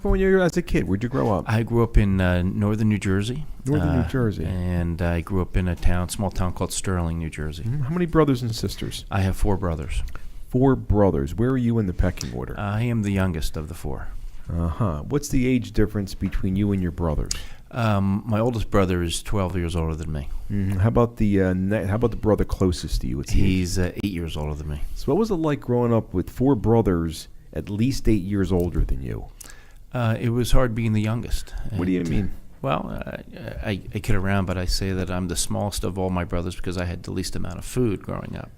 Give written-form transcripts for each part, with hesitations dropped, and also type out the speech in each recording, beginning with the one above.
When you were as a kid, where'd you grow up? I grew up in northern New Jersey. Northern New Jersey. And I grew up in a small town called Sterling, New Jersey. How many brothers and sisters? I have 4 brothers. 4 brothers. Where are you in the pecking order? I am the youngest of the 4. What's the age difference between you and your brothers? My oldest brother is 12 years older than me. How about the brother closest to you? He's 8 years older than me. So what was it like growing up with 4 brothers at least 8 years older than you? It was hard being the youngest. What do you mean? Well, I kid around, but I say that I'm the smallest of all my brothers because I had the least amount of food growing up.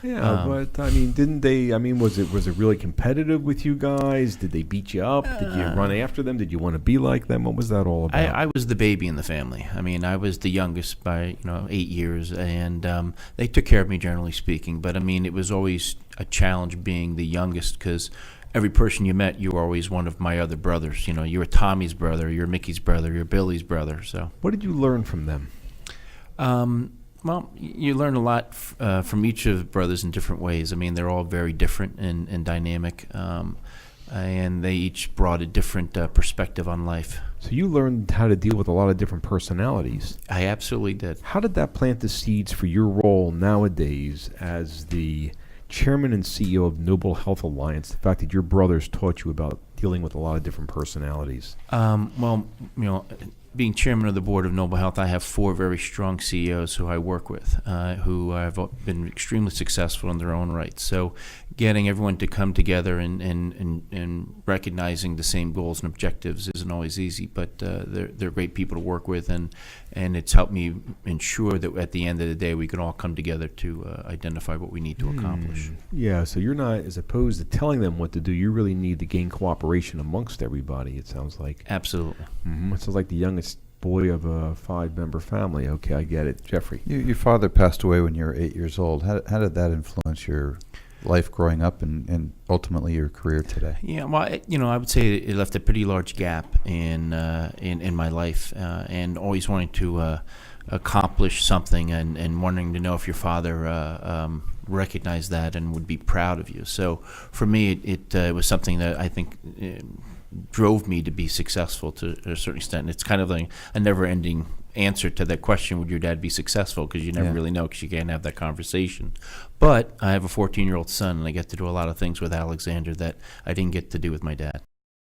Yeah, but I mean, didn't they? I mean, was it really competitive with you guys? Did they beat you up? Did you run after them? Did you want to be like them? What was that all about? I was the baby in the family. I mean, I was the youngest by 8 years, and they took care of me generally speaking. But I mean, it was always a challenge being the youngest because every person you met, you were always one of my other brothers. You know, you were Tommy's brother, you're Mickey's brother, you're Billy's brother. So, what did you learn from them? Well, you learn a lot from each of the brothers in different ways. I mean, they're all very different and dynamic, and they each brought a different perspective on life. So you learned how to deal with a lot of different personalities. I absolutely did. How did that plant the seeds for your role nowadays as the Chairman and CEO of Noble Health Alliance, the fact that your brothers taught you about dealing with a lot of different personalities? Well, being chairman of the board of Noble Health, I have 4 very strong CEOs who I work with, who have been extremely successful in their own right. So getting everyone to come together and recognizing the same goals and objectives isn't always easy, but they're great people to work with, and it's helped me ensure that at the end of the day we can all come together to identify what we need to accomplish. Yeah, so you're not, as opposed to telling them what to do, you really need to gain cooperation amongst everybody, it sounds like. Absolutely. It sounds like the youngest boy of a 5-member family. Okay, I get it. Jeffrey. Your father passed away when you were 8 years old. How did that influence your life growing up and ultimately your career today? Yeah, well, I would say it left a pretty large gap in my life, and always wanting to accomplish something and wanting to know if your father recognized that and would be proud of you. So for me, it was something that I think drove me to be successful to a certain extent. And it's kind of like a never-ending answer to that question, would your dad be successful? Because you never really know, because you can't have that conversation. But I have a 14-year-old son, and I get to do a lot of things with Alexander that I didn't get to do with my dad.